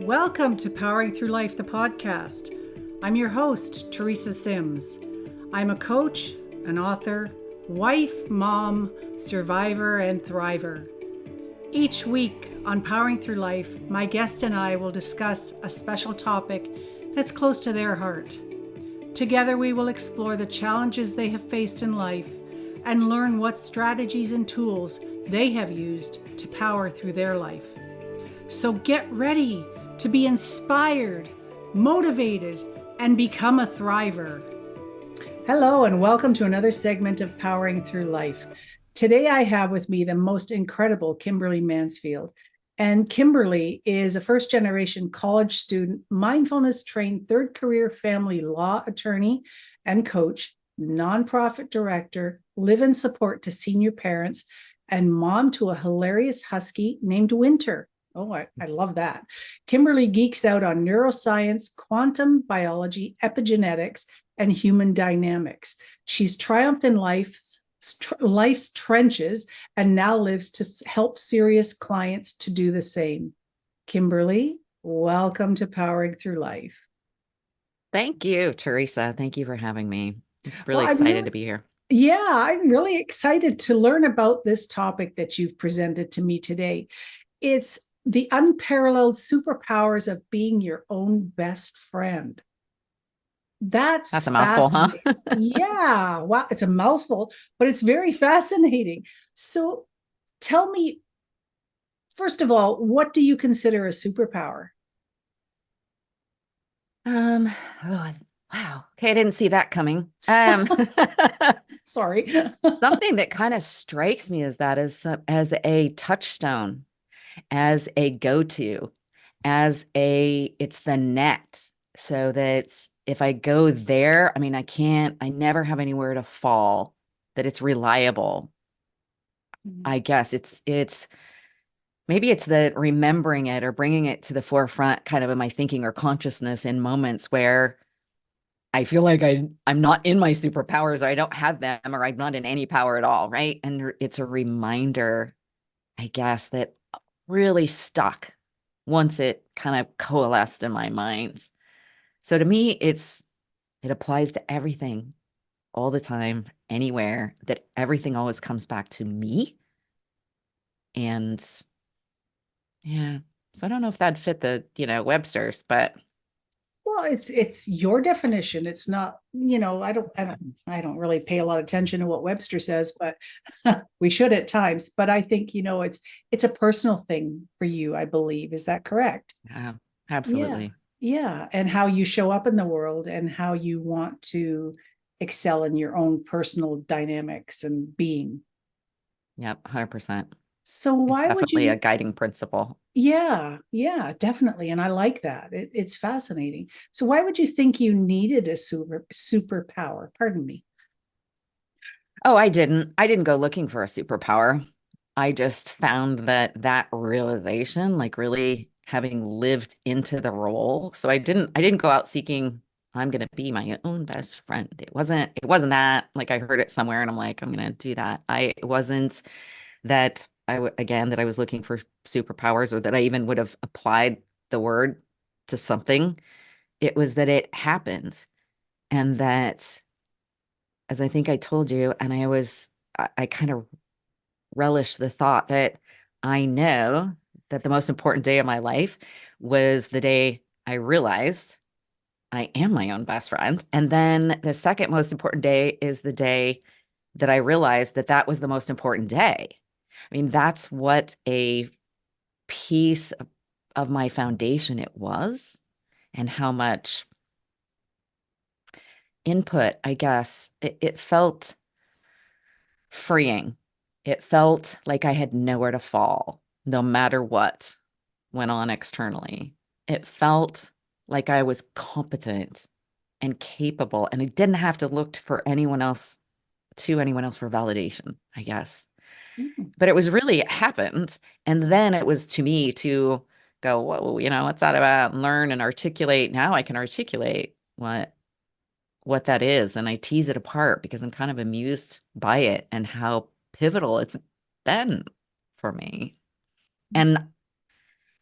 Welcome to Powering Through Life, the podcast. I'm your host, Teresa Sims. I'm a coach, an author, wife, mom, survivor, and thriver. Each week on Powering Through Life, my guest and I will discuss a special topic that's close to their heart. Together, we will explore the challenges they have faced in life and learn what strategies and tools they have used to power through their life. So get ready to be inspired, motivated, and become a thriver. Hello, and welcome to another segment of Powering Through Life. Today, I have with me the most incredible Kimberly Mansfield. And Kimberly is a first-generation college student, mindfulness-trained, third-career family law attorney and coach, nonprofit director, live-in support to senior parents, and mom to a hilarious husky named Winter. Oh, I love that. Kimberly geeks out on neuroscience, quantum biology, epigenetics, and human dynamics. She's triumphed in life's trenches and now lives to help serious clients to do the same. Kimberly, welcome to Powering Through Life. Thank you, Teresa. Thank you for having me. I'm really excited to be here. Yeah, I'm really excited to learn about this topic that you've presented to me today. It's the unparalleled superpowers of being your own best friend. That's a mouthful, huh? Yeah, wow, it's a mouthful, but it's very fascinating. So tell me, first of all, what do you consider a superpower? Oh, wow. Okay, I didn't see that coming. Sorry. Something that kind of strikes me as a touchstone, as a go-to, it's the net. So that if I go there, I never have anywhere to fall, that it's reliable. I guess maybe it's the remembering it or bringing it to the forefront kind of in my thinking or consciousness in moments where I feel like I'm not in my superpowers, or I don't have them, or I'm not in any power at all, right? And it's a reminder, I guess, that really stuck once it kind of coalesced in my mind. So to me, it applies to everything all the time, anywhere, that everything always comes back to me. And yeah, so I don't know if that'd fit the, Webster's, but Well, it's your definition. It's not, I don't really pay a lot of attention to what Webster says, but we should at times. But I think, it's a personal thing for you, I believe. Is that correct? yeah, Yeah. absolutely. Yeah. And how you show up in the world and how you want to excel in your own personal dynamics and being. Yep, 100%. So It's why would definitely a you? guiding principle. Yeah, definitely. And I like that. It's fascinating. So why would you think you needed a superpower? Pardon me. Oh, I didn't go looking for a superpower. I just found that realization, like really having lived into the role. So I didn't go out seeking, I'm going to be my own best friend. It wasn't that, like I heard it somewhere and I'm like, I'm going to do that. It wasn't that again, that I was looking for superpowers or that I even would have applied the word to something. It was that it happened. And that, as I think I told you, and I kind of relish the thought that I know that the most important day of my life was the day I realized I am my own best friend. And then the second most important day is the day that I realized that that was the most important day. I mean, that's what a piece of my foundation it was, and how much input, I guess, it felt freeing. It felt like I had nowhere to fall, no matter what went on externally. It felt like I was competent and capable, and I didn't have to look for anyone else for validation, I guess. Mm. But it happened. And then it was to me to go, whoa, what's that about? And learn and articulate. Now I can articulate what that is. And I tease it apart because I'm kind of amused by it and how pivotal it's been for me. And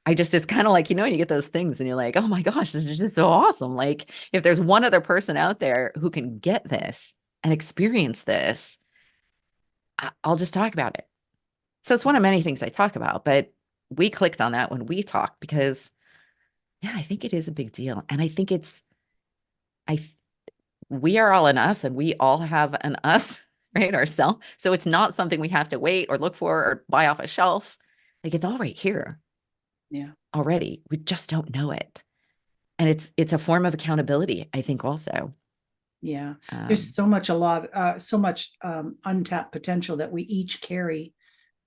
I just, it's kind of like, you get those things and you're like, oh my gosh, this is just so awesome. Like, if there's one other person out there who can get this and experience this, I'll just talk about it. So it's one of many things I talk about, but we clicked on that when we talked because, yeah, I think it is a big deal. And I think I, we are all an us and we all have an us, right? Ourself. So it's not something we have to wait or look for or buy off a shelf. Like it's all right here Yeah. already. We just don't know it. And it's a form of accountability, I think also. Yeah. There's Um, so much untapped potential that we each carry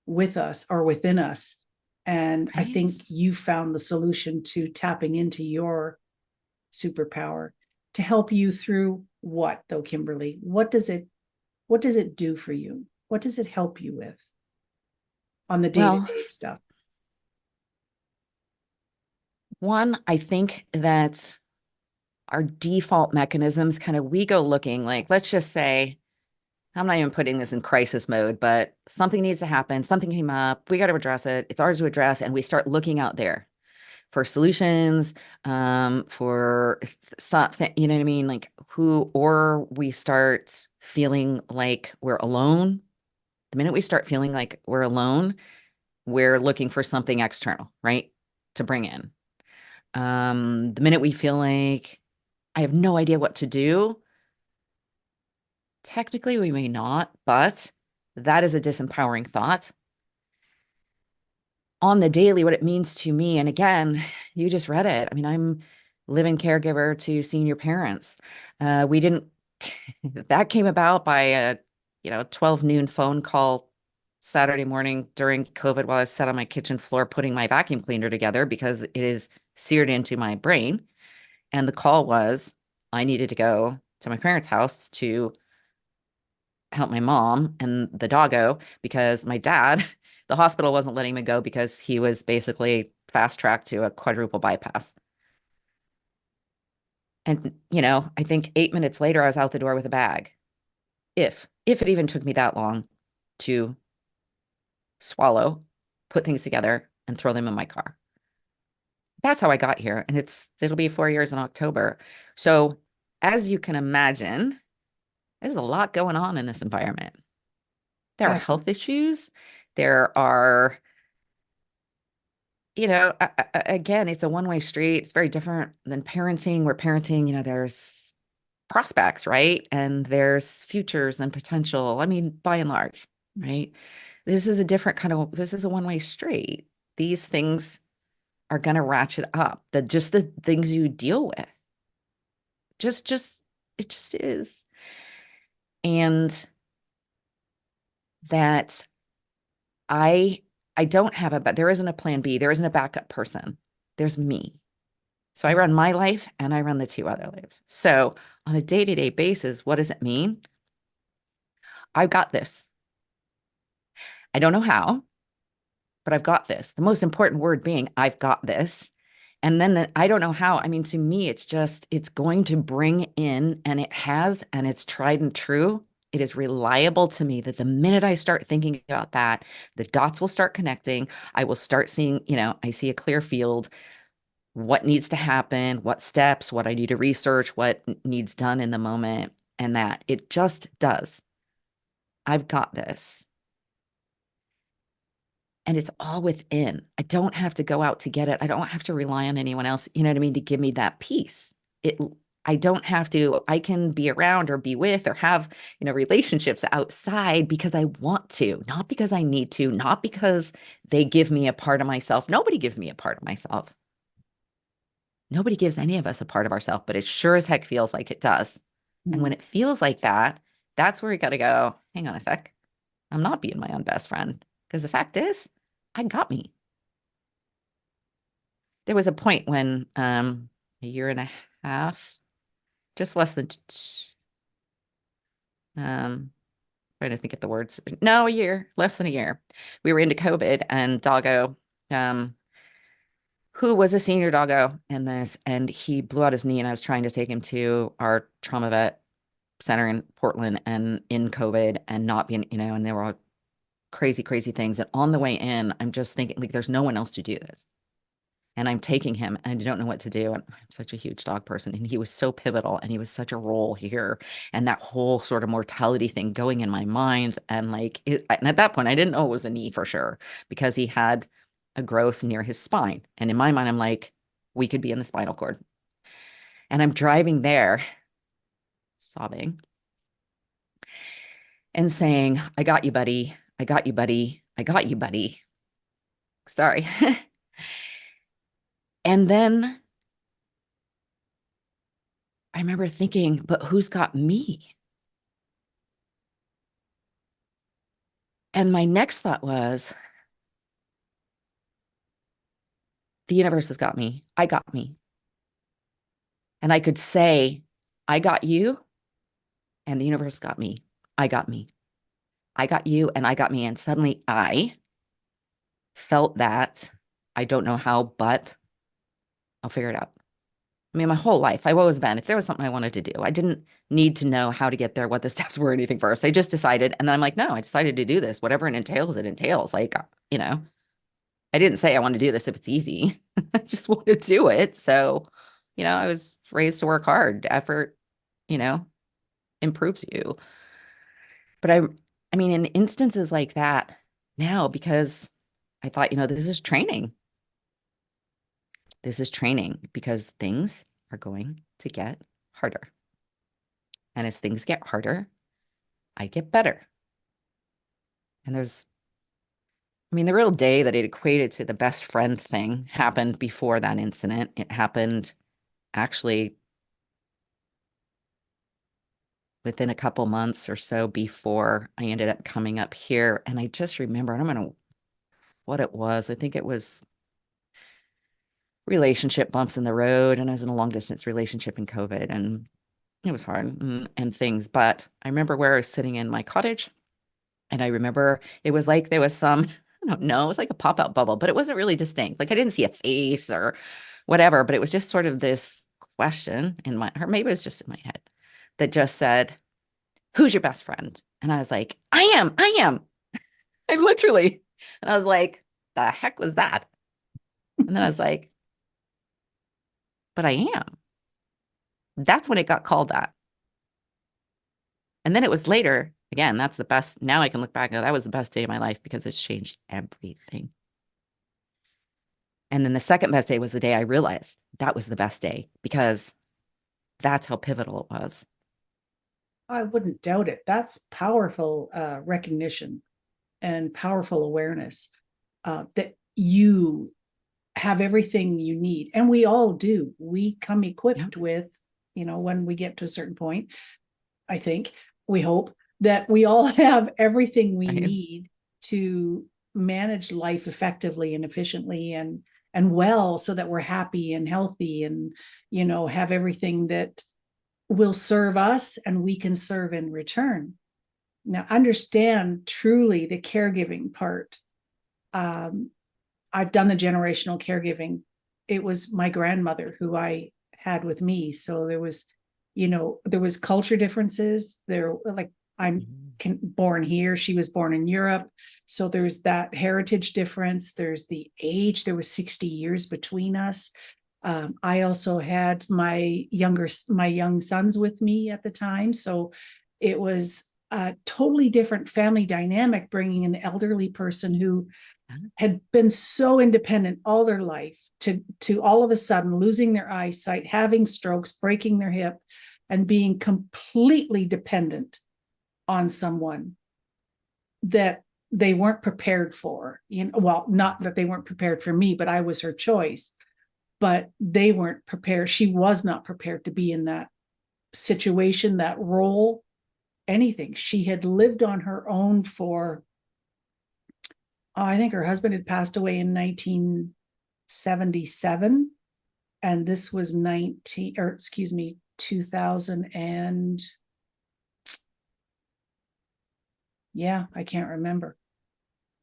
with us or within us. And I think right. you found the solution to tapping into your superpower to help you through what though, Kimberly? What does it do for you? What does it help you with on the Well, day-to-day stuff? one, I think that our default mechanisms kind of we go looking like, let's just say, I'm not even putting this in crisis mode, but something needs to happen. Something came up. We got to address it. It's ours to address. And we start looking out there for solutions, for stop, you know what I mean? Like or we start feeling like we're alone. The minute we start feeling like we're alone, we're looking for something external, right? To bring in. The minute we feel like I have no idea what to do, technically we may not, but that is a disempowering thought. On the daily, what it means to me, and again, you just read it. I mean, I'm living caregiver to senior parents. We didn't, that came about by a, 12 noon phone call Saturday morning during COVID while I was sat on my kitchen floor putting my vacuum cleaner together because it is seared into my brain. And the call was I needed to go to my parents' house to help my mom and the doggo because my dad, the hospital wasn't letting me go because he was basically fast tracked to a quadruple bypass. And, I think 8 minutes later, I was out the door with a bag. If it even took me that long to swallow, put things together, and throw them in my car. That's how I got here. And it'll be 4 years in October. So as you can imagine, there's a lot going on in this environment. There are Yeah. health issues. There are, again, it's a one-way street. It's very different than parenting, where parenting, there's prospects, right? And there's futures and potential. I mean, by and large, right? This is a one-way street. These things are going to ratchet up. Just the things you deal with. It just is. And that I I don't have but there isn't a plan B. There isn't a backup person. There's me. So I run my life and I run the two other lives. So on a day-to-day basis, what does it mean? I've got this. I don't know how, but I've got this. The most important word being I've got this. And then I don't know how. I mean, to me, it's going to bring in, and it has, and it's tried and true. It is reliable to me that the minute I start thinking about that, the dots will start connecting. I will start seeing, I see a clear field, what needs to happen, what steps, what I need to research, what needs done in the moment, and that it just does. I've got this. And it's all within. I don't have to go out to get it. I don't have to rely on anyone else, you know what I mean, to give me that peace. I don't have to, I can be around or be with or have, relationships outside because I want to, not because I need to, not because they give me a part of myself. Nobody gives me a part of myself. Nobody gives any of us a part of ourselves, but it sure as heck feels like it does. And when Mm. it feels like that, that's where you got to go, hang on a sec. I'm not being my own best friend because the fact is, I got me. There was a point when a year and a half, just less than trying to think of the words. No, a year, less than a year. We were into COVID and doggo, um, who was a senior doggo in this, and he blew out his knee, and I was trying to take him to our trauma vet center in Portland and in COVID and not being, and there were all crazy, crazy things. And on the way in, I'm just thinking, like, there's no one else to do this. and I'm taking him and I don't know what to do. And I'm such a huge dog person. And he was so pivotal and he was such a role here. And that whole sort of mortality thing going in my mind. And like, and at that point, I didn't know it was a knee for sure because he had a growth near his spine. And in my mind, I'm like, we could be in the spinal cord. And I'm driving there, sobbing and saying, I got you, buddy. I got you, buddy. I got you, buddy. Sorry. And then I remember thinking, but who's got me? And my next thought was, the universe has got me. I got me. And I could say, I got you, and the universe got me. I got me. I got you, and I got me. And suddenly I felt that. I don't know how, but I'll figure it out. I mean, my whole life, I've always been, if there was something I wanted to do, I didn't need to know how to get there, what the steps were, anything first. I just decided. And then I'm like, no, I decided to do this. Whatever it entails, it entails. Like, you know, I didn't say I want to do this if it's easy. I just want to do it. So, you know, I was raised to work hard. Effort, you know, improves you. But I mean, in instances like that now, because I thought, you know, this is training. This is training because things are going to get harder. And as things get harder, I get better. And I mean, the real day that it equated to the best friend thing happened before that incident. It happened actually within a couple months or so before I ended up coming up here. And I just remember, I don't know what it was. I think it was relationship bumps in the road. And I was in a long distance relationship in COVID and it was hard and things. But I remember where I was sitting in my cottage and I remember it was like there was some, I don't know, it was like a pop-out bubble, but it wasn't really distinct. Like I didn't see a face or whatever, but it was just sort of this question in my, or maybe it was just in my head that just said, who's your best friend? And I was like, I am. I literally, and I was like, the heck was that? And then I was like, but I am. That's when it got called that. And then it was later, again, that's the best. Now I can look back and go, that was the best day of my life because it's changed everything. And then the second best day was the day I realized that was the best day because that's how pivotal it was. I wouldn't doubt it. That's powerful recognition and powerful awareness that you have everything you need. And we all do. We come equipped with, you know, when we get to a certain point, I think, we hope that we all have everything we need to manage life effectively and efficiently and well, so that we're happy and healthy and, you know, have everything that will serve us and we can serve in return. Now, understand truly the caregiving part. I've done the generational caregiving. It was my grandmother who I had with me. So there was, you know, there was culture differences there. Like I'm born here. She was born in Europe. So there's that heritage difference. There's the age. There was 60 years between us. I also had my young sons with me at the time. So it was a totally different family dynamic, bringing an elderly person who had been so independent all their life to all of a sudden losing their eyesight, having strokes, breaking their hip, and being completely dependent on someone that they weren't prepared for. You know, well, not that they weren't prepared for me, but I was her choice. But they weren't prepared. She was not prepared to be in that situation, that role, anything. She had lived on her own for, I think her husband had passed away in 1977. And this was 2000 and yeah, I can't remember.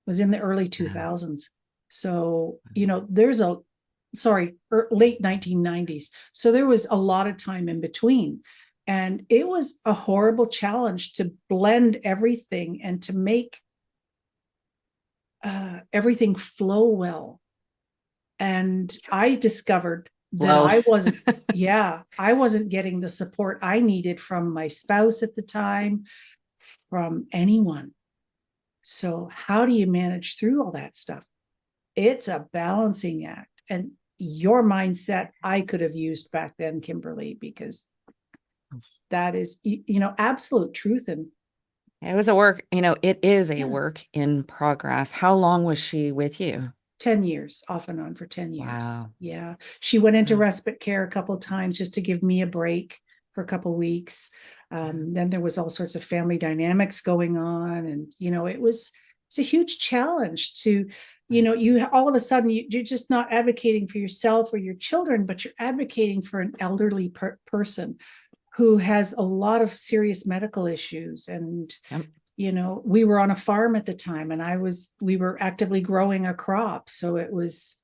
It was in the early 2000s. So, you know, there's late 1990s. So there was a lot of time in between. And it was a horrible challenge to blend everything and to make everything flow well. And I discovered that Low. I wasn't getting the support I needed from my spouse at the time, from anyone. So, how do you manage through all that stuff? It's a balancing act. And your mindset, I could have used back then, Kimberly, because that is, absolute truth. And It was a work, it is a yeah, work in progress. How long was she with you? 10 years, off and on for 10 years. Wow. Yeah. She went into Wow. respite care a couple of times just to give me a break for a couple of weeks. Then there was all sorts of family dynamics going on. And, it's a huge challenge to, you all of a sudden you're just not advocating for yourself or your children, but you're advocating for an elderly person who has a lot of serious medical issues. And Yep. we were on a farm at the time, and we were actively growing a crop. So it was,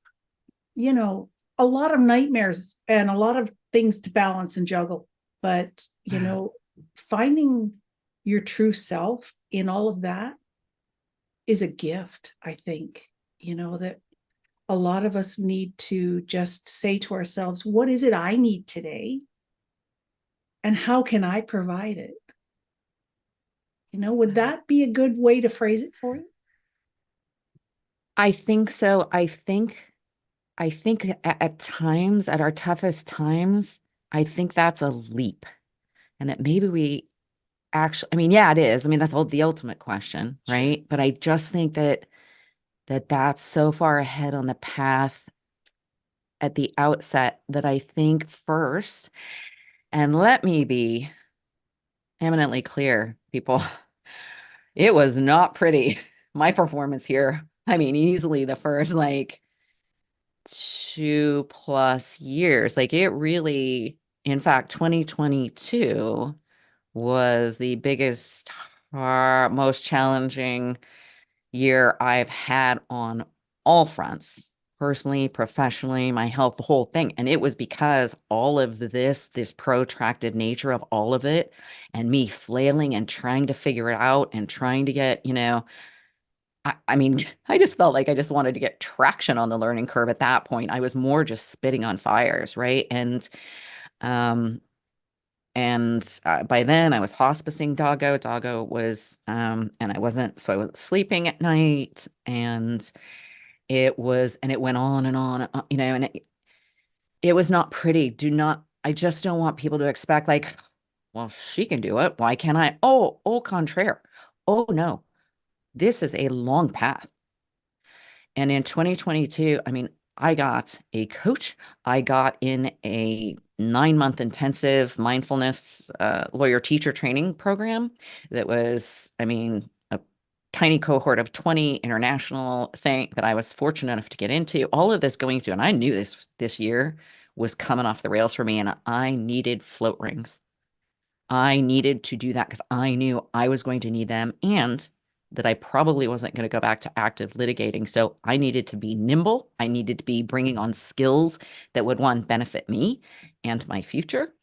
a lot of nightmares and a lot of things to balance and juggle. But, finding your true self in all of that is a gift, I think, that a lot of us need to just say to ourselves, what is it I need today? And how can I provide it? Would that be a good way to phrase it for you? I think so. I think at times, at our toughest times, I think that's a leap. And that maybe we actually, I mean, yeah, it is. I mean, that's all the ultimate question, Sure. right? But I just think that's so far ahead on the path at the outset that I think first, and let me be eminently clear, people, it was not pretty. My performance here, I mean, easily the first like 2+ years. Like it really, in fact, 2022 was the biggest, most challenging year I've had on all fronts, personally, professionally, my health, the whole thing. And it was because all of this protracted nature of all of it, and me flailing and trying to figure it out and trying to get, I mean, I just felt like I just wanted to get traction on the learning curve at that point. I was more just spitting on fires, right? Um, and by then I was hospicing Doggo. Doggo was, and so I wasn't sleeping at night, and it went on and on, and it was not pretty. I just don't want people to expect like, well, she can do it. Why can't I? Oh, au contraire. Oh no, this is a long path. And in 2022, I mean, I got a coach. I got in a 9-month intensive mindfulness lawyer teacher training program that was, I mean, a tiny cohort of 20 international thing that I was fortunate enough to get into. All of this going through, and I knew this year was coming off the rails for me, and I needed float rings. I needed to do that because I knew I was going to need them, and that I probably wasn't going to go back to active litigating. So I needed to be nimble. I needed to be bringing on skills that would, one, benefit me and my future.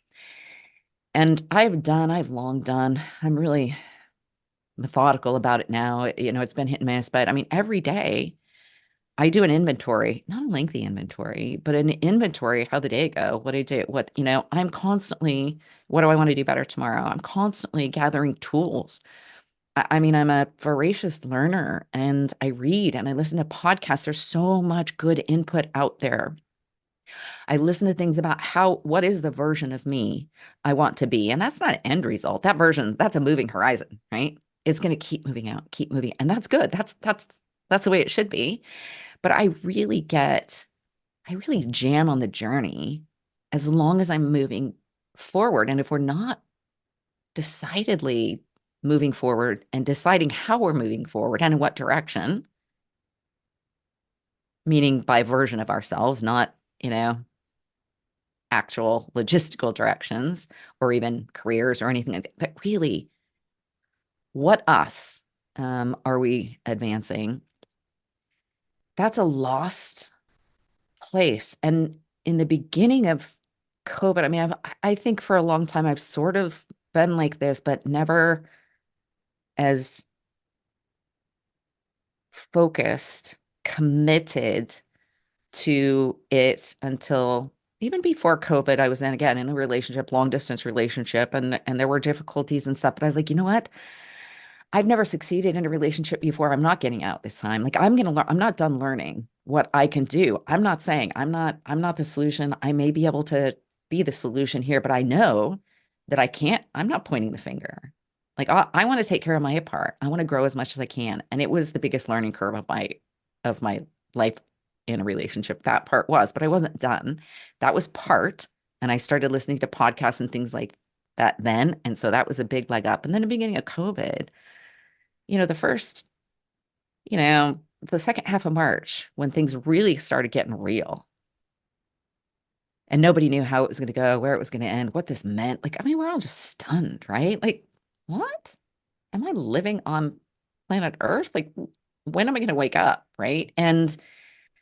And I've long done, I'm really methodical about it now. It's been hit and miss, but I mean, every day I do an inventory, not a lengthy inventory, but an inventory. How the day go? What did I do? I'm constantly, what do I want to do better tomorrow? I'm constantly gathering tools. I mean, I'm a voracious learner, and I read and I listen to podcasts. There's so much good input out there. I listen to things about what is the version of me I want to be. And that's not an end result. That version, that's a moving horizon, right? It's going to keep moving out, keep moving. And that's good. That's the way it should be. But I really jam on the journey as long as I'm moving forward. And if we're not decidedly moving forward and deciding how we're moving forward and in what direction, meaning by version of ourselves, not, actual logistical directions or even careers or anything like that, but really, what us are we advancing? That's a lost place. And in the beginning of COVID, I mean, I think for a long time I've sort of been like this, but never as focused, committed to it until even before COVID. I was then again in a relationship, long distance relationship, and there were difficulties and stuff. But I was like, you know what? I've never succeeded in a relationship before. I'm not getting out this time. Like I'm gonna learn. I'm not done learning what I can do. I'm not saying I'm not the solution. I may be able to be the solution here, but I know that I can't. I'm not pointing the finger. Like I want to take care of my part. I want to grow as much as I can. And it was the biggest learning curve of my life in a relationship. That part was, but I wasn't done. That was part. And I started listening to podcasts and things like that then. And so that was a big leg up. And then the beginning of COVID, the first, the second half of March, when things really started getting real and nobody knew how it was going to go, where it was going to end, what this meant. Like, I mean, we're all just stunned, right? Like, what? Am I living on planet Earth? Like, when am I going to wake up? Right. And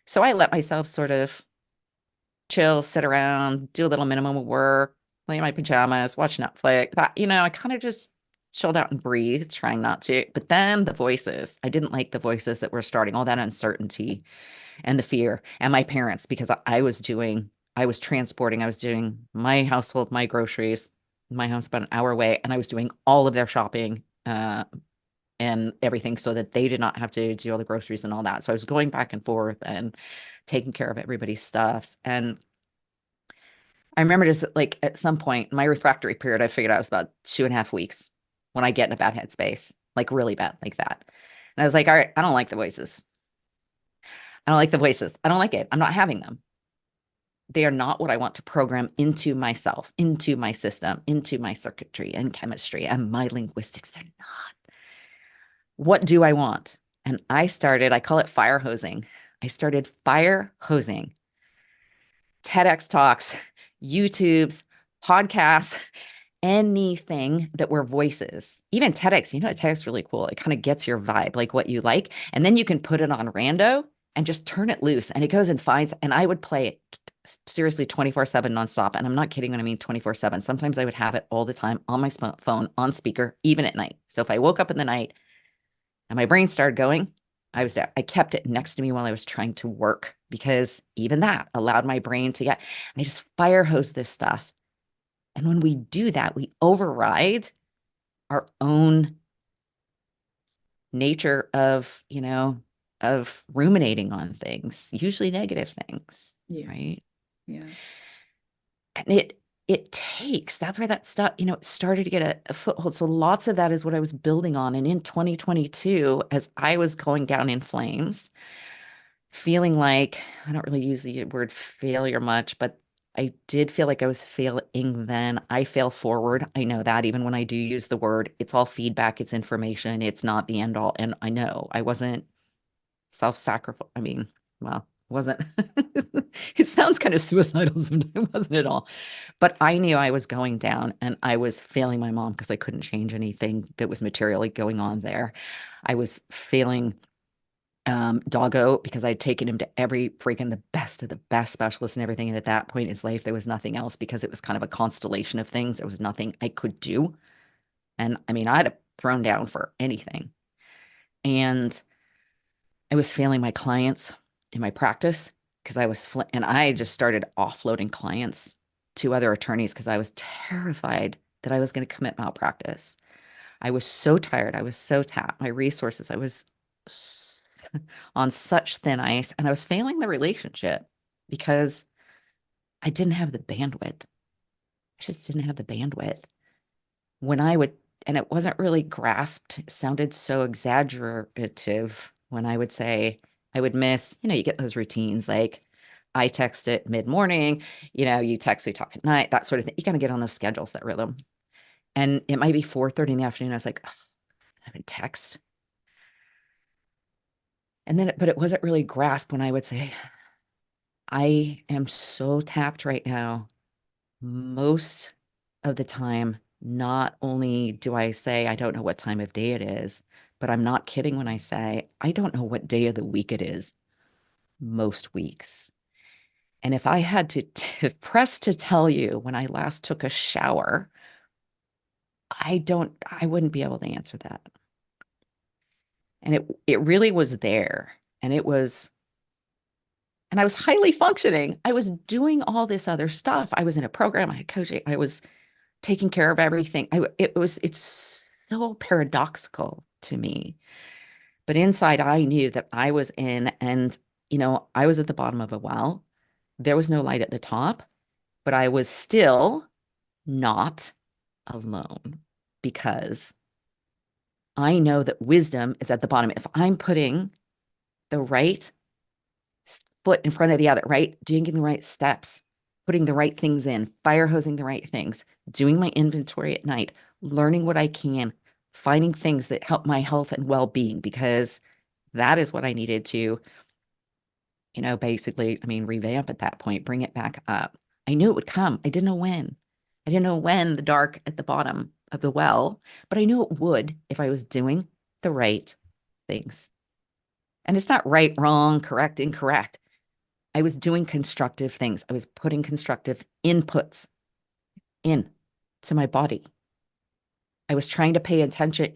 so I let myself sort of chill, sit around, do a little minimum of work, lay in my pajamas, watch Netflix. I kind of just chilled out and breathed, trying not to. But then the voices, I didn't like the voices that were starting, all that uncertainty and the fear, and my parents, because I was transporting, I was doing my household, my groceries, my house about an hour away, and I was doing all of their shopping. And everything so that they did not have to do all the groceries and all that. So I was going back and forth and taking care of everybody's stuffs. And I remember just like at some point, my refractory period, I figured out was about 2.5 weeks when I get in a bad headspace, like really bad, like that. And I was like, all right, I don't like the voices. I don't like the voices. I don't like it. I'm not having them. They are not what I want to program into myself, into my system, into my circuitry and chemistry and my linguistics. They're not. What do I want? And I call it fire hosing. I started fire hosing TEDx talks, YouTubes, podcasts, anything that were voices. Even TEDx, TEDx is really cool. It kind of gets your vibe, like what you like. And then you can put it on rando and just turn it loose. And it goes and finds, and I would play it seriously 24/7 nonstop. And I'm not kidding when I mean 24/7. Sometimes I would have it all the time on my phone, on speaker, even at night. So if I woke up in the night and my brain started going, I was there. I kept it next to me while I was trying to work because even that allowed my brain to I just fire hose this stuff. And when we do that, we override our own nature of ruminating on things, usually negative things, Yeah. right? Yeah. And that's where that stuff, it started to get a foothold. So lots of that is what I was building on. And in 2022, as I was going down in flames, feeling like I don't really use the word failure much, but I did feel like I was failing then. I fail forward. I know that even when I do use the word, it's all feedback, it's information, it's not the end all. And I know I wasn't self-sacrifice. I mean, well, wasn't it sounds kind of suicidal sometimes, wasn't it all? But I knew I was going down and I was failing my mom because I couldn't change anything that was materially going on there. I was failing Doggo because I'd taken him to every freaking the best of the best specialists and everything. And at that point in his life, there was nothing else because it was kind of a constellation of things. There was nothing I could do. And I mean, I'd have thrown down for anything. And I was failing my clients in my practice because and I just started offloading clients to other attorneys because I was terrified that I was going to commit malpractice. I was so tired. I was so tapped. My resources, I was on such thin ice, and I was failing the relationship because I didn't have the bandwidth. I just didn't have the bandwidth. When I would, and it wasn't really grasped, it sounded so exaggerative when I would say I would miss, you get those routines like I text at mid-morning, you text, we talk at night, that sort of thing. You got to get on those schedules, that rhythm. And it might be 4:30 in the afternoon. I was like, oh, I haven't text. And then, but it wasn't really grasped when I would say, I am so tapped right now. Most of the time, not only do I say I don't know what time of day it is, but I'm not kidding when I say I don't know what day of the week it is most weeks. And if I had to press to tell you when I last took a shower, I wouldn't be able to answer that. And it really was there. And it was and I was highly functioning. I was doing all this other stuff. I was in a program, I had coaching, I was taking care of everything. It's so paradoxical to me. But inside, I knew that I was in, and, I was at the bottom of a well. There was no light at the top, but I was still not alone because I know that wisdom is at the bottom. If I'm putting the right foot in front of the other, right? Doing the right steps, putting the right things in, fire hosing the right things, doing my inventory at night, learning what I can, finding things that help my health and well-being, because that is what I needed to, basically, revamp at that point, bring it back up. I knew it would come. I didn't know when. I didn't know when the dark at the bottom of the well, but I knew it would if I was doing the right things. And it's not right, wrong, correct, incorrect. I was doing constructive things. I was putting constructive inputs in to my body. I was trying to pay attention,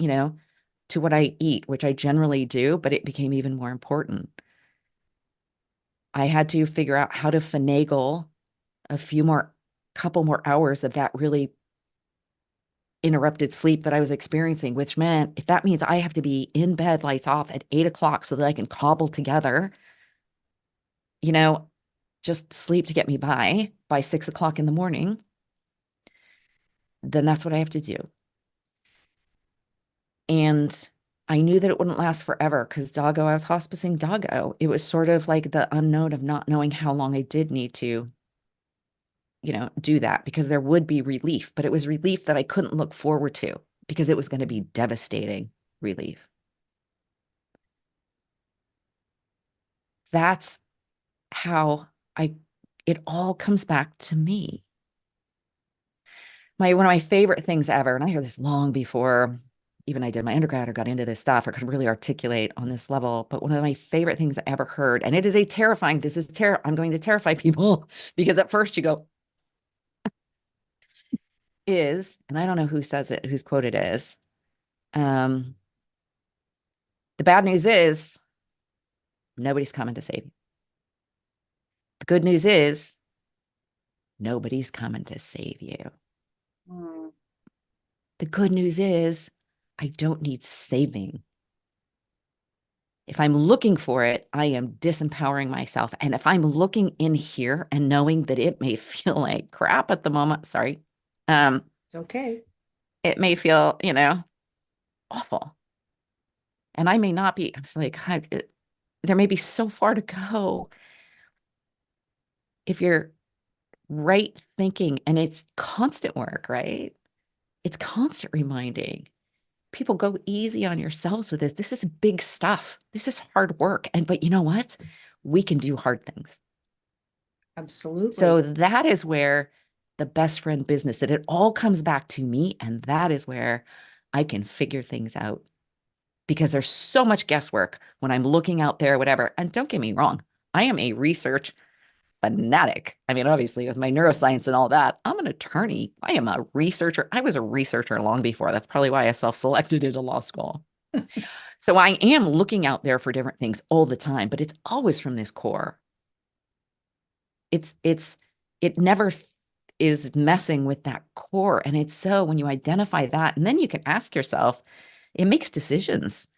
to what I eat, which I generally do, but it became even more important. I had to figure out how to finagle couple more hours of that really interrupted sleep that I was experiencing, which meant if that means I have to be in bed, lights off at 8 o'clock so that I can cobble together, you know, just sleep to get me by 6 o'clock in the morning, then that's what I have to do. And I knew that it wouldn't last forever because Doggo, I was hospicing Doggo. It was sort of like the unknown of not knowing how long I did need to, do that, because there would be relief, but it was relief that I couldn't look forward to because it was going to be devastating relief. That's how it all comes back to me. One of my favorite things ever, and I heard this long before even I did my undergrad or got into this stuff or could really articulate on this level, but one of my favorite things I ever heard, and it is I'm going to terrify people because at first you go, and I don't know who says it, whose quote it is. The bad news is nobody's coming to save you. The good news is nobody's coming to save you. Mm. The good news is I don't need saving. If I'm looking for it, I am disempowering myself. And if I'm looking in here and knowing that it may feel like crap at the moment, sorry. It's okay. It may feel, awful. And I may not be, I'm just like, there may be so far to go. If you're right thinking, and it's constant work, right? It's constant reminding. People, go easy on yourselves with this. This is big stuff. This is hard work. But you know what? We can do hard things. Absolutely. So that is where the best friend business, that it all comes back to me. And that is where I can figure things out, because there's so much guesswork when I'm looking out there, whatever. And don't get me wrong, I am a research fanatic. Obviously, with my neuroscience and all that, I'm an attorney. I am a researcher. I was a researcher long before. That's probably why I self-selected into law school. So I am looking out there for different things all the time, but it's always from this core. It never is messing with that core. And it's so when you identify that, and then you can ask yourself, it makes decisions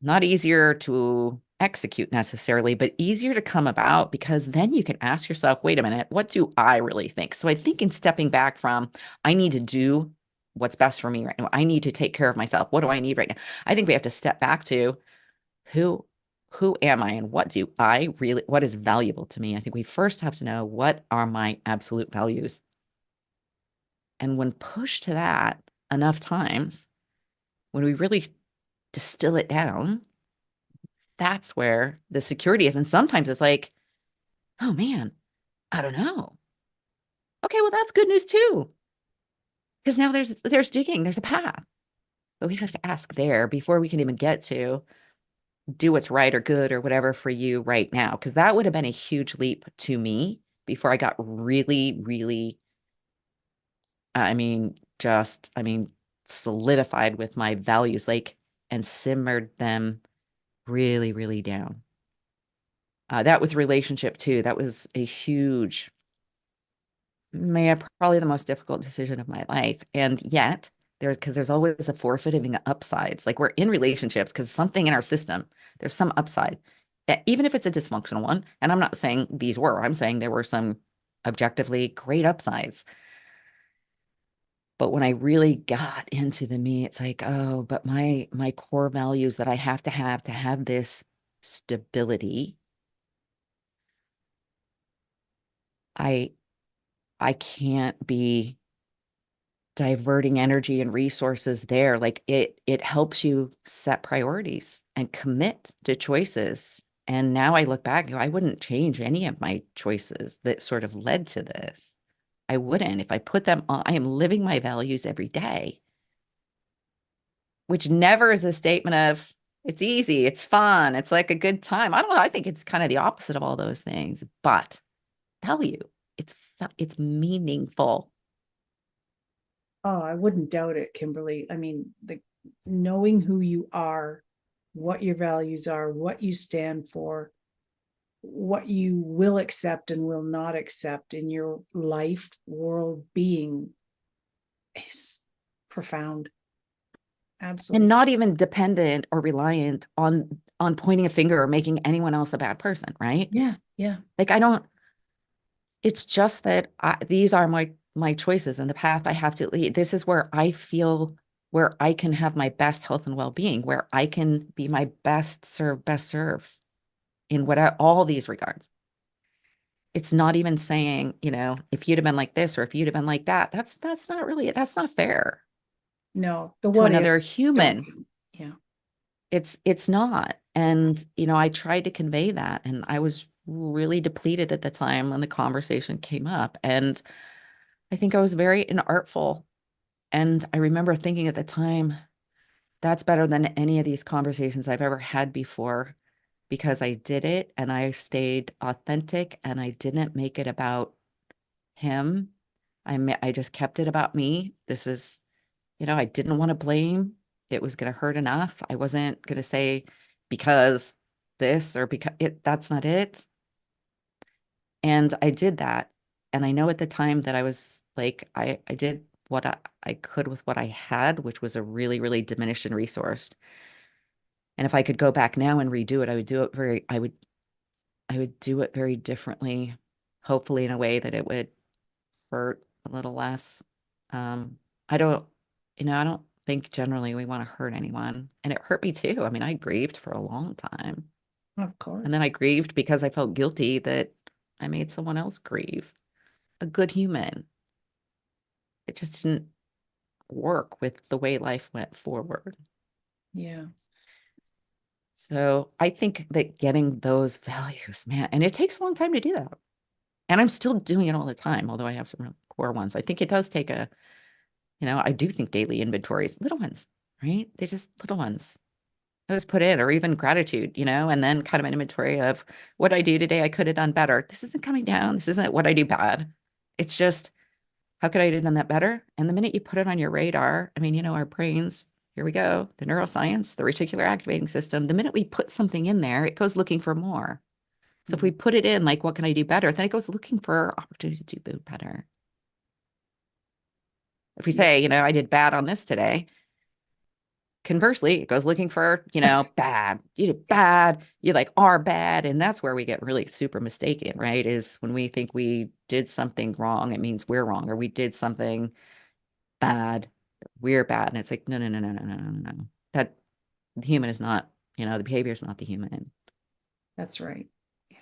not easier to execute necessarily, but easier to come about, because then you can ask yourself, wait a minute, what do I really think? So I think in stepping back from, I need to do what's best for me right now. I need to take care of myself. What do I need right now? I think we have to step back to who am I, and what is valuable to me? I think we first have to know, what are my absolute values? And when pushed to that enough times, when we really distill it down, that's where the security is. And sometimes it's like, oh man, I don't know. Okay, well, that's good news too. Because now there's digging, there's a path. But we have to ask there before we can even get to do what's right or good or whatever for you right now. Because that would have been a huge leap to me before I got really, really, solidified with my values, and simmered them really, really down. That with relationship too. That was a huge, probably the most difficult decision of my life. And yet because there's always a forfeiting upsides. Like we're in relationships because something in our system, there's some upside. Even if it's a dysfunctional one. And I'm not saying these were, I'm saying there were some objectively great upsides. But when I really got into the me, it's like, oh, but my core values that I have to have this stability, I I can't be diverting energy and resources there. Like it helps you set priorities and commit to choices. And now I look back, I wouldn't change any of my choices that sort of led to this. I wouldn't. If I put them on, I am living my values every day, which never is a statement of it's easy, it's fun, it's like a good time. I don't know. I think it's kind of the opposite of all those things, but value, it's it's meaningful. Oh, I wouldn't doubt it, Kimberly. I mean, knowing who you are, what your values are, what you stand for, what you will accept and will not accept in your life, world, being is profound. And Absolutely. not even dependent or reliant on pointing a finger or making anyone else a bad person, right? Yeah, yeah. Like I don't, it's just that these are my choices and the path I have to lead. This is where I feel where I can have my best health and well-being, where I can be my best serve in all these regards. It's not even saying, if you'd have been like this or if you'd have been like that, that's not really, that's not fair No, the to what another ifs don't. human. Yeah, It's not. And, I tried to convey that. And I was really depleted at the time when the conversation came up. And I think I was very inartful. And I remember thinking at the time, that's better than any of these conversations I've ever had before because I did it and I stayed authentic and I didn't make it about him. I just kept it about me. This is, I didn't want to blame. It was going to hurt enough. I wasn't going to say because this or because that's not it. And I did that. And I know at the time that I was like, I did what I could with what I had, which was a really, really diminished and resourced. And if I could go back now and redo it, I would do it very differently, hopefully in a way that it would hurt a little less. Um, I don't, I don't think generally we want to hurt anyone. And it hurt me too. I mean, I grieved for a long time. of And then course. I grieved because I felt guilty that I made someone else grieve, a good human. It just didn't work with the way life went forward. Yeah. So I think that getting those values, man, and it takes a long time to do that. And I'm still doing it all the time, although I have some real core ones. I think it does take I do think daily inventories, little ones, right? They just little ones. Those put in, or even gratitude, and then kind of an inventory of what I do today, I could have done better. This isn't coming down. This isn't what I do bad. It's just, how could I have done that better? And the minute you put it on your radar, I mean, our brains, here we go, the neuroscience, the reticular activating system, the minute we put something in there, it goes looking for more. So if we Mhm. put it in, like, what can I do better? Then it goes looking for opportunities to do better. If we Yeah. say, I did bad on this today, conversely, it goes looking for, bad. You did bad. You like are bad. And that's where we get really super mistaken, right? Is when we think we did something wrong, it means we're wrong, or we did something bad, we're bad. And it's like, no, no, no, no, no, no, no, no. That the human is not, the behavior is not the human. That's right. Yeah.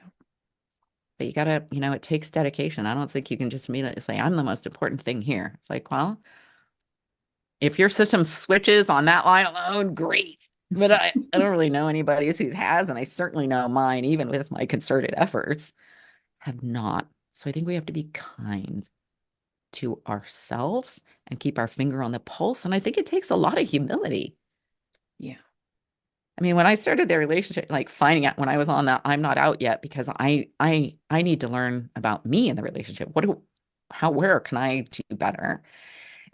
But you gotta, it takes dedication. I don't think you can just immediately say, I'm the most important thing here. It's like, well, if your system switches on that line alone, great. But I don't really know anybody who has, and I certainly know mine, even with my concerted efforts, have not. So I think we have to be kind to ourselves and keep our finger on the pulse. And I think it takes a lot of humility. Yeah. I mean, when I started their relationship, like finding out when I was on that, I'm not out yet because I need to learn about me in the relationship. Where can I do better?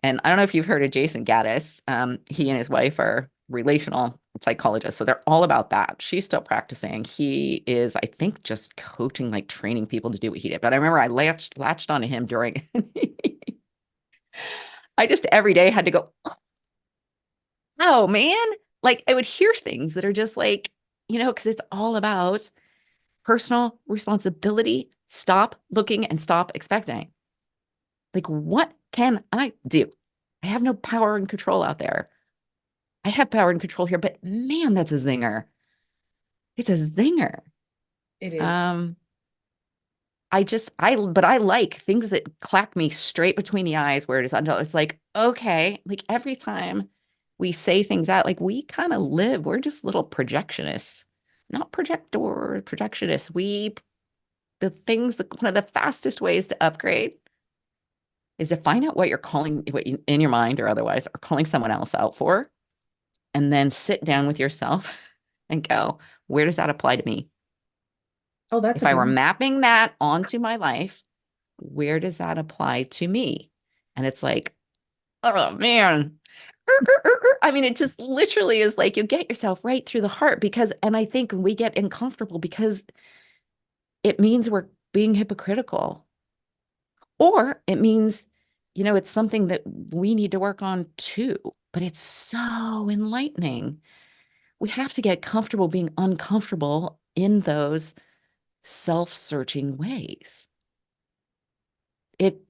And I don't know if you've heard of Jason Gaddis. He and his wife are relational psychologist. So they're all about that. She's still practicing. He is, I think, just coaching, like training people to do what he did. But I remember I latched onto him during, I just every day had to go, oh man. Like I would hear things that are just like, because it's all about personal responsibility. Stop looking and stop expecting. Like, what can I do? I have no power and control out there. I have power and control here, but man, that's a zinger. It's a zinger. It is. Um, but I like things that clack me straight between the eyes where it is until it's like, okay, like every time we say things out, like we kind of live, we're just little projectionists, not projectionists. One of the fastest ways to upgrade is to find out what you're calling, in your mind or otherwise, are calling someone else out for, and then sit down with yourself and go, where does that apply to me? Oh, that's If a I good were one. mapping that onto my life, where does that apply to me? And it's like, oh man. I mean, it just literally is like you get yourself right through the heart and I think we get uncomfortable because it means we're being hypocritical, or it means, it's something that we need to work on too. But it's so enlightening. We have to get comfortable being uncomfortable in those self-searching ways. It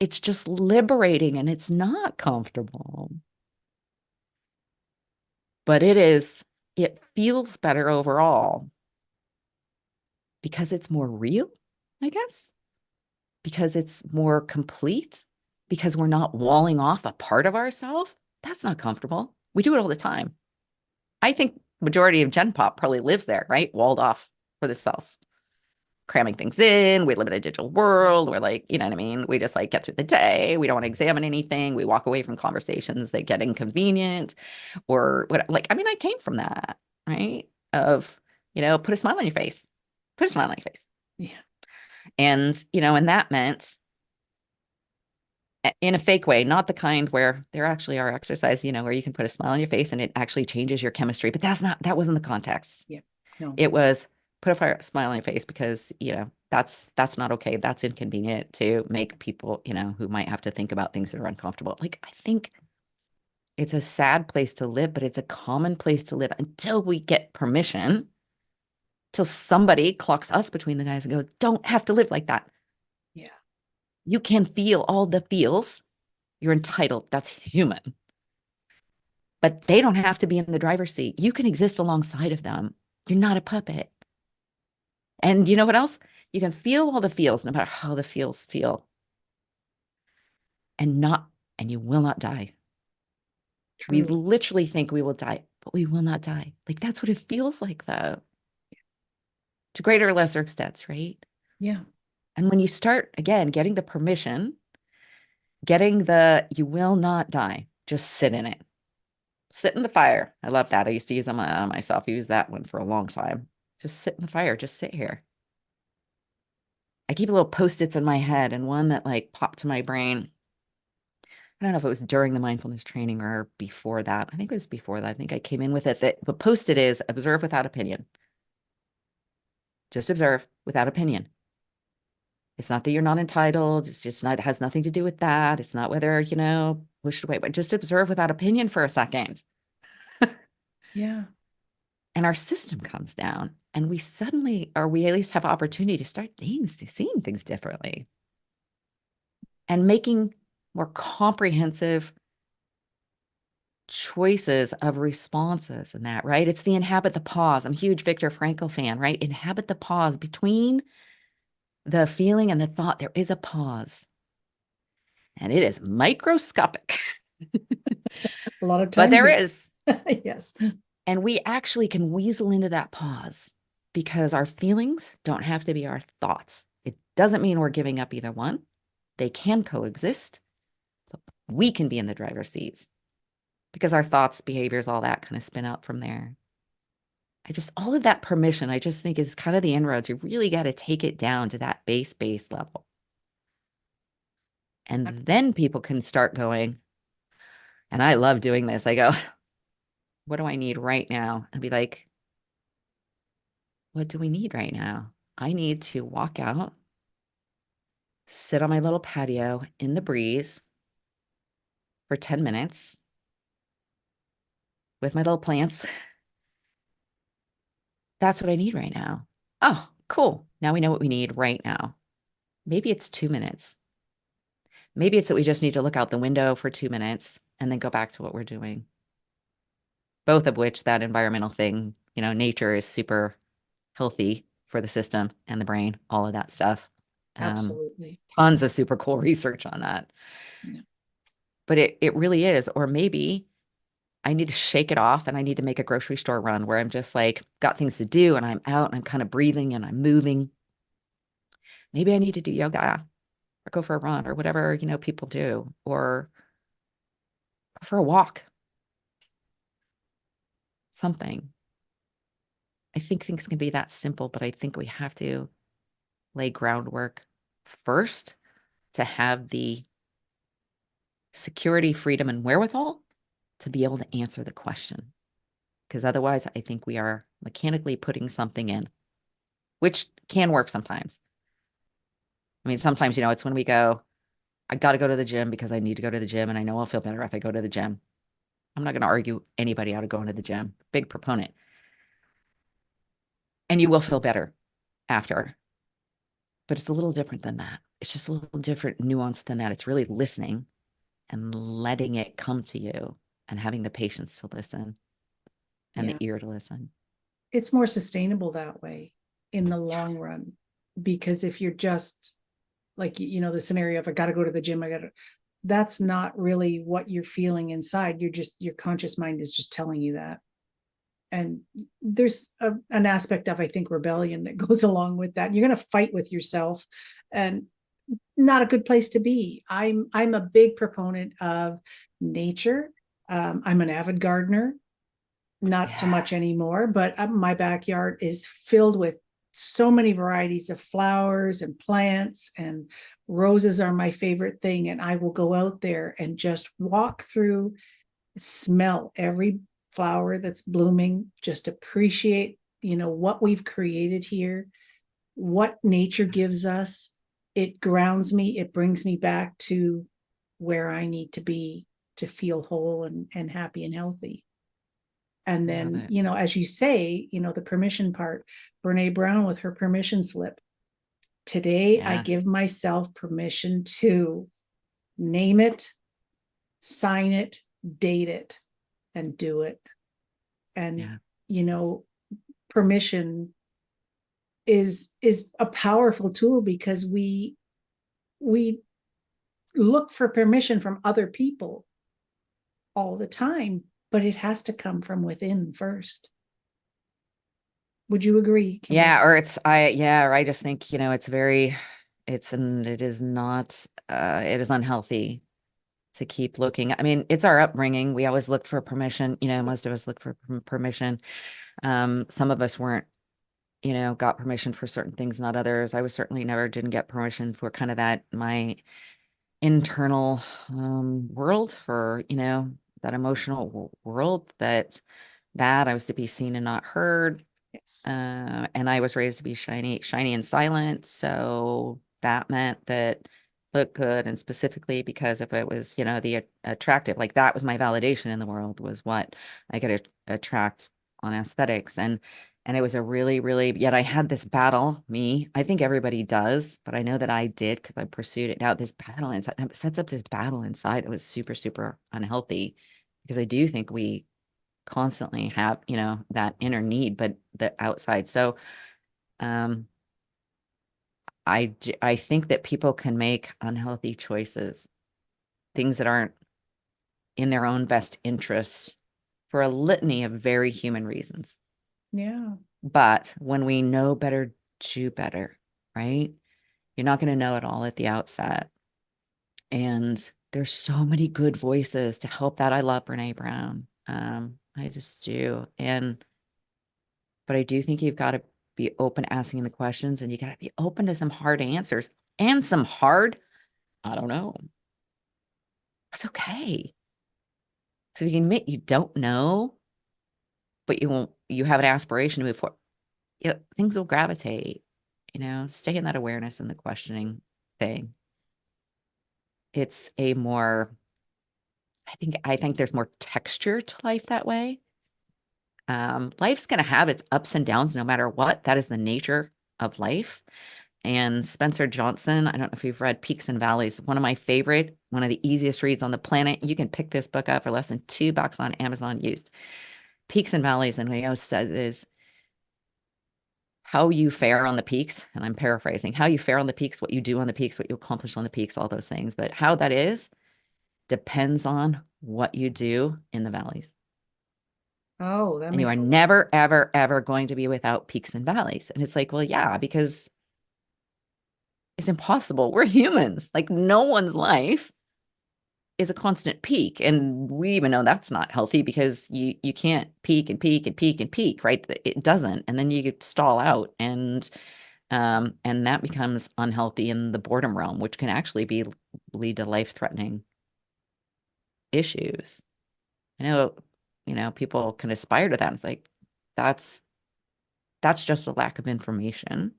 it's just liberating and it's not comfortable. But it feels better overall because it's more real, I guess, because it's more complete, because we're not walling off a part of ourselves. That's not comfortable. We do it all the time. I think majority of Gen Pop probably lives there, right? Walled off for themselves, cramming things in. We live in a digital world. We're like, you know what I mean? We just like get through the day. We don't want to examine anything. We walk away from conversations that get inconvenient or what. Like, I mean, I came from that, right? Of, put a smile on your face, put a smile on your face. Yeah. And that meant in a fake way, not the kind where there actually are exercises, where you can put a smile on your face and it actually changes your chemistry. But that wasn't the context. Yeah. No. It was put a smile on your face because, that's not okay. That's inconvenient to make people, who might have to think about things that are uncomfortable. Like, I think it's a sad place to live, but it's a common place to live until we get permission, till somebody clocks us between the guys and goes, don't have to live like that. Yeah. You can feel all the feels. You're entitled. That's human. But they don't have to be in the driver's seat. You can exist alongside of them. You're not a puppet. And you know what else? You can feel all the feels, no matter how the feels feel. And you will not die. We True. literally think we will die, but we will not die. Like that's what it feels like, though. To greater or lesser extents, right? Yeah. And when you start again getting the permission, you will not die, just sit in it. Sit in the fire. I love that. I used to use them on myself. I used that one for a long time. Just sit in the fire. Just sit here. I keep little post-its in my head, and one that like popped to my brain. I don't know if it was during the mindfulness training or before that. I think it was before that. I think I came in with it. That the post-it is observe without opinion. Just observe without opinion. It's not that you're not entitled. It's just not, it has nothing to do with that. It's not whether, push it away, but just observe without opinion for a second. Yeah. And our system comes down and we suddenly, or we at least have opportunity to start seeing things differently and making more comprehensive choices of responses and that, right? It's the inhabit the pause. I'm a huge Viktor Frankl fan, right? Inhabit the pause between the feeling and the thought. There is a pause and it is microscopic, A lot of but times. there is. Yes. And we actually can weasel into that pause because our feelings don't have to be our thoughts. It doesn't mean we're giving up either one. They can coexist. We can be in the driver's seats because our thoughts, behaviors, all that kind of spin out from there. All of that permission, I just think is kind of the inroads. You really got to take it down to that base level. And then people can start going, and I love doing this. I go, what do I need right now? And be like, what do we need right now? I need to walk out, sit on my little patio in the breeze for 10 minutes with my little plants. That's what I need right now. Oh, cool. Now we know what we need right now. Maybe it's 2 minutes. Maybe it's that we just need to look out the window for 2 minutes and then go back to what we're doing. Both of which, that environmental thing, nature is super healthy for the system and the brain, all of that stuff. Um, Absolutely. Tons of super cool research on that. Yeah. But it really is. Or maybe I need to shake it off and I need to make a grocery store run where I'm just like, got things to do and I'm out and I'm kind of breathing and I'm moving. Maybe I need to do yoga or go for a run or whatever, people do, or go for a walk, something. I think things can be that simple, but I think we have to lay groundwork first to have the security, freedom, and wherewithal to be able to answer the question. Because otherwise, I think we are mechanically putting something in, which can work sometimes. I mean, sometimes, it's when we go, I got to go to the gym because I need to go to the gym and I know I'll feel better if I go to the gym. I'm not going to argue anybody out of going to the gym. Big proponent. And you will feel better after. But it's a little different than that. It's just a little different nuance than that. It's really listening and letting it come to you and having the patience to listen and Yeah. the ear to listen. It's more sustainable that way in the long run. Because if you're just like, the scenario of I got to go to the gym, that's not really what you're feeling inside. Your conscious mind is just telling you that. And there's an aspect of, I think, rebellion that goes along with that. You're going to fight with yourself, and not a good place to be. I'm a big proponent of nature. I'm an avid gardener, not so much anymore, but my backyard is filled with so many varieties of flowers and plants, and roses are my favorite thing. And I will go out there and just walk through, smell every flower that's blooming, just appreciate, what we've created here, what nature gives us. It grounds me, it brings me back to where I need to be to feel whole and happy and healthy. And Love then, it. as you say, the permission part, Brene Brown with her permission slip. Today, I Yeah. give myself permission to name it, sign it, date it, and do it. And, Yeah. permission is a powerful tool, because we look for permission from other people all the time, but it has to come from within first. Would you agree, Kimberly? Yeah. Or I just think, it is not, it is unhealthy to keep looking. I mean, it's our upbringing. We always look for permission. Most of us look for permission. Some of us weren't, got permission for certain things, not others. I was certainly never didn't get permission for kind of that, my internal world for, that emotional world that I was to be seen and not heard. Yes. And I was raised to be shiny and silent. So that meant that look good. And specifically because if it was, the attractive, like that was my validation in the world, was what I could attract on aesthetics. And it was a really, really, yet I had this battle, I think everybody does, but I know that I did because I pursued it. Now this battle inside, it sets up this battle inside that was super, super unhealthy, because I do think we constantly have, that inner need, but the outside. So, um, I think that people can make unhealthy choices, things that aren't in their own best interests, for a litany of very human reasons. Yeah. But when we know better, do better, right? You're not going to know it all at the outset. And there's so many good voices to help that. I love Brene Brown. I just do. But I do think you've got to be open asking the questions, and you got to be open to some hard answers and some hard, I don't know. That's okay. So if you can admit you don't know, but you have an aspiration to move forward, things will gravitate, stay in that awareness and the questioning thing. It's a more, I think there's more texture to life that way. Life's going to have its ups and downs no matter what. That is the nature of life. And Spencer Johnson, I don't know if you've read Peaks and Valleys, one of my favorite, one of the easiest reads on the planet. You can pick this book up for less than $2 on Amazon used. Peaks and Valleys, and what he always says is how you fare on the peaks, and I'm paraphrasing, how you fare on the peaks, what you do on the peaks, what you accomplish on the peaks, all those things. But how that is depends on what you do in the valleys. Oh, that And you makes are a lot of never, sense. ever, ever going to be without peaks and valleys. And it's like, well, yeah, because it's impossible. We're humans. Like no one's life is a constant peak. And we even know that's not healthy because you can't peak and peak and peak and peak, right? It doesn't. And then you stall out and that becomes unhealthy in the boredom realm, which can actually lead to life-threatening issues. I know, people can aspire to that. It's like that's just a lack of information.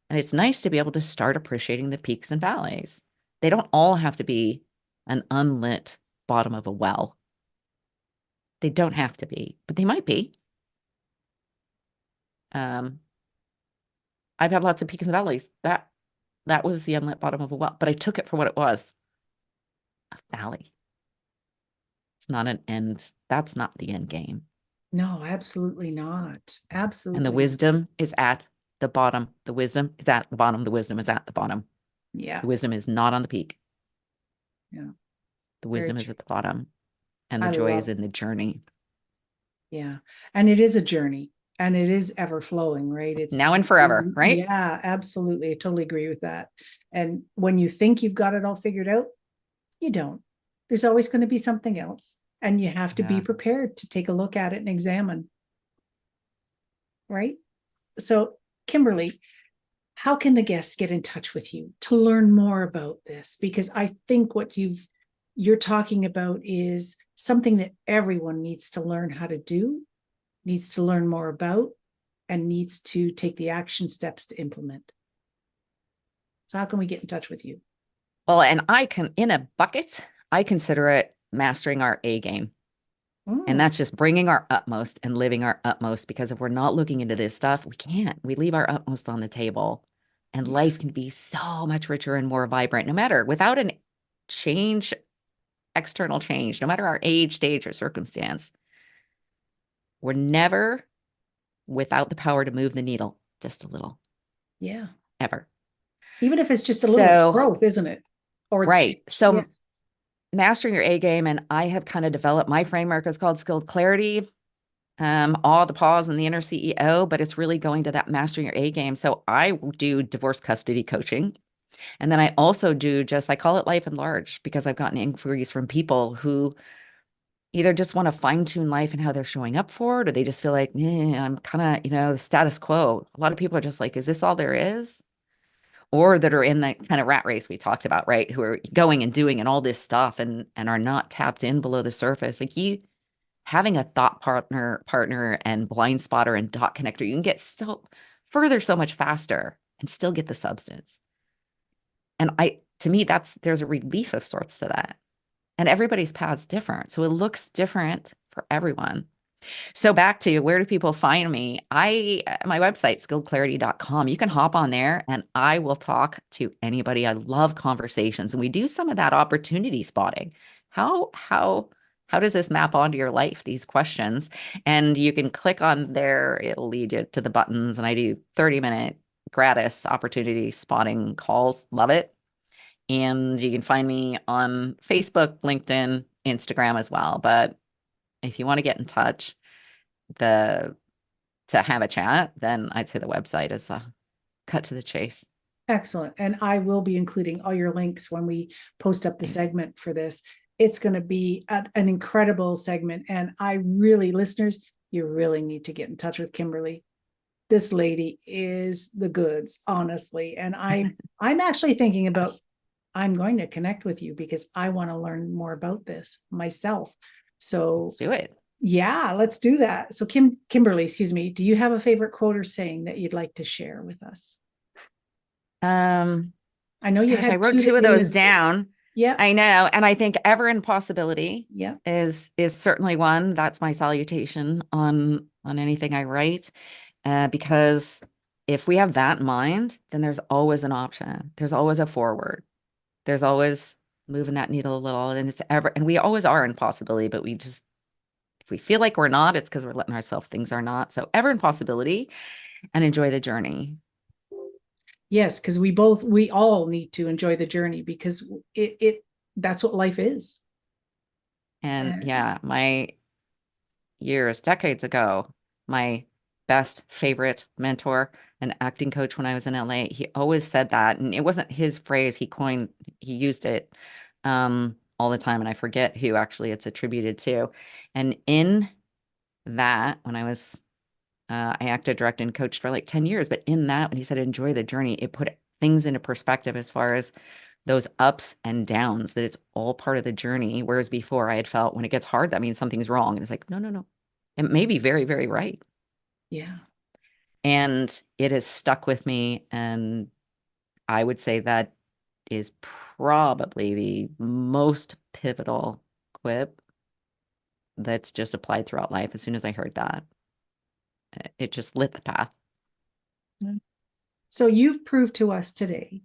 And it's nice to be able to start appreciating the peaks and valleys. They don't all have to be an unlit bottom of a well. They don't have to be, but they might be. Um, I've had lots of peaks and valleys. That was the unlit bottom of a well, but I took it for what it was, a valley. It's not an end. That's not the end game. No, absolutely not. And the Absolutely not. wisdom is at the bottom. The wisdom is at the bottom. The wisdom is at the bottom. Yeah. The wisdom is not on the peak. Yeah. The Very wisdom is true. at the bottom. And the I joy is love, in the journey. yeah. And it is a journey and it is ever flowing, right? Now and forever, right? Yeah, absolutely. I totally agree with that. And when you think you've got it all figured out, you don't. There's always going to be something else. And you have to be Yeah. prepared to take a look at it and examine, right? So, Kimberly, how can the guests get in touch with you to learn more about this? Because I think what you're talking about is something that everyone needs to learn how to do, needs to learn more about, and needs to take the action steps to implement. So how can we get in touch with you? Well, and in a bucket, I consider it mastering our A game. And Mm, that's just bringing our utmost and living our utmost. Because if we're not looking into this stuff, we can't. We leave our utmost on the table. And life yes. can be so much richer and more vibrant, no matter without an change, external change, no matter our age, stage, or circumstance. We're never without the power to move the needle just a little, Yeah. ever. Even if it's just a little, it's So, growth, isn't it? Or it's right. change. So, Yes. mastering your A game, and I have kind of developed my framework is called skilled clarity. All the pause and the inner CEO, but it's really going to that mastering your A game. So I do divorce custody coaching. And then I also do I call it life and large because I've gotten inquiries from people who either just want to fine tune life and how they're showing up for it, or they just feel like, I'm kind of, the status quo. A lot of people are just like, is this all there is? Or that are in the kind of rat race we talked about, right? Who are going and doing and all this stuff and are not tapped in below the surface. Like having a thought partner and blind spotter and dot connector, you can get so much faster and still get the substance. And to me, there's a relief of sorts to that. And everybody's path's different. So it looks different for everyone. So back to where do people find me? My website, skilledclarity.com. You can hop on there and I will talk to anybody. I love conversations. And we do some of that opportunity spotting. How does this map onto your life? These questions. And you can click on there, it'll lead you to the buttons. And I do 30-minute gratis opportunity spotting calls. Love it. And you can find me on Facebook, LinkedIn, Instagram as well. But if you want to get in touch, the to have a chat, then I'd say the website is a cut to the chase. Excellent. And I will be including all your links when we post up the Thanks. segment for this. It's going to be an incredible segment. And listeners, you really need to get in touch with Kimberly. This lady is the goods, honestly. And I'm actually thinking about, I'm going to connect with you because I want to learn more about this myself. So Let's do it. Yeah, let's do that. So Kimberly, excuse me, do you have a favorite quote or saying that you'd like to share with us? Um, I know you Gosh, I had wrote two two that of you those listed. down. Yep. I know, and I think ever in possibility Yep. is certainly one. That's my salutation on anything I write, because if we have that in mind, then there's always an option. There's always a forward. There's always moving that needle a little, and and we always are in possibility, but we just if we feel like we're not, it's because we're letting ourselves things are not. So ever in possibility and enjoy the journey. Yes, because we all need to enjoy the journey because that's what life is. And And yeah, my decades ago, my best favorite mentor, an acting coach when I was in LA, he always said that. And it wasn't his phrase, he used it all the time. And I forget who actually it's attributed to. And in that, when I acted, directed, and coached for like 10 years, but in that, when he said, enjoy the journey, it put things into perspective as far as those ups and downs, that it's all part of the journey. Whereas before I had felt when it gets hard, that means something's wrong. And it's like, no, no, no. It may be very, very right. yeah. And it has stuck with me. And I would say that is probably the most pivotal quip that's just applied throughout life. As soon as I heard that, it just lit the path. So you've proved to us today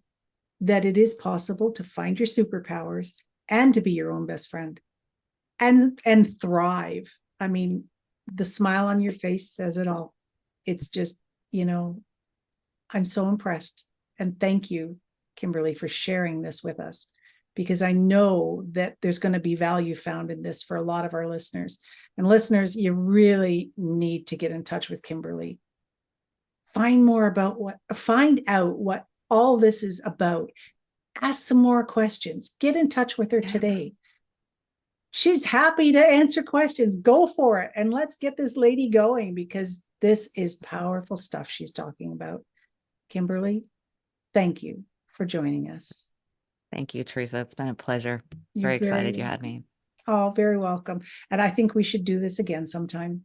that it is possible to find your superpowers and to be your own best friend and thrive. I mean, the smile on your face says it all. It's just, you know, I'm so impressed. And thank you, Kimberly, for sharing this with us, because I know that there's going to be value found in this for a lot of our listeners. And listeners, you really need to get in touch with Kimberly. Find out what all this is about. Ask some more questions. Get in touch with her today. She's happy to answer questions. Go for it. And let's get this lady going, because this is powerful stuff she's talking about. Kimberly, thank you for joining us. Thank you, Teresa. It's been a pleasure. You're Very excited you had me. Oh, very welcome. And I think we should do this again sometime.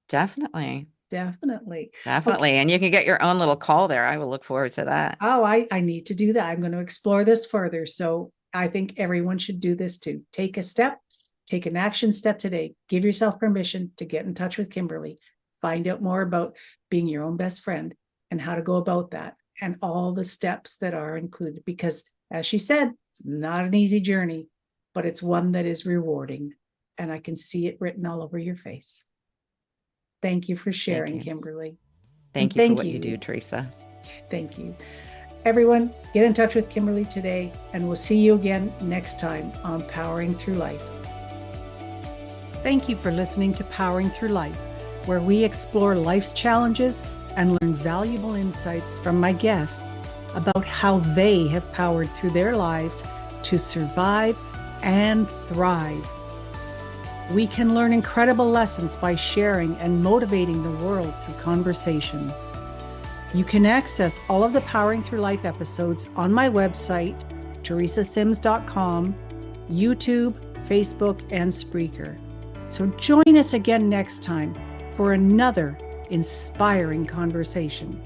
Definitely. Definitely. Definitely. Okay. And you can get your own little call there. I will look forward to that. Oh, I need to do that. I'm going to explore this further. So I think everyone should do this too. Take a step, take an action step today. Give yourself permission to get in touch with Kimberly. Find out more about being your own best friend and how to go about that and all the steps that are included. Because as she said, it's not an easy journey, but it's one that is rewarding. And I can see it written all over your face. Thank you for sharing, Kimberly. Thank you for what you do, Teresa. Thank you. Everyone, get in touch with Kimberly today, and we'll see you again next time on Powering Through Life. Thank you for listening to Powering Through Life, where we explore life's challenges and learn valuable insights from my guests about how they have powered through their lives to survive and thrive. We can learn incredible lessons by sharing and motivating the world through conversation. You can access all of the Powering Through Life episodes on my website, teresasims.com, YouTube, Facebook, and Spreaker. So join us again next time for another inspiring conversation.